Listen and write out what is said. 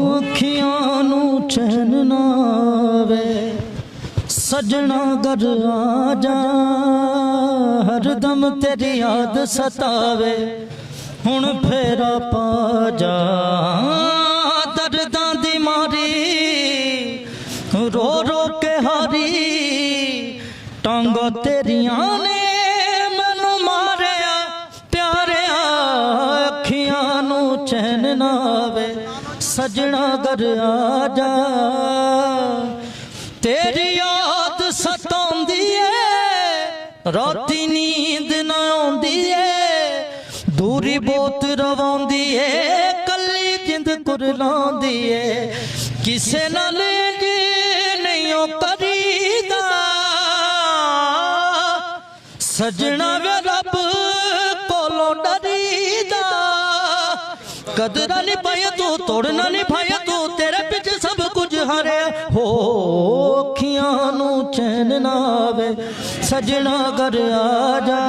अखियां नू चैन ना आवे सजना घर आ जा हरदम तेरी याद सतावे हुण फेरा पा जा दर्दां दी मारी रो रो के हारी टांगा तेरियां ने मैनू मारिया प्यारिया अखियां नू चैन ना आवे सजना घर आ जा तेरी याद सताउंदी है राती नींद ना आउंदी है दूरी बहुत रवाउंदी है कल्ली जिंद कुरलाउंदी है किसे नाल नहीं करीदा सजना वे रब कोलों डरीदा कदरा नहीं पाया तू तोड़ना नहीं पाया तू तेरे पिछे सब कुछ हारे हो अखियां नू चैन ना आवे सजना घर आ जा।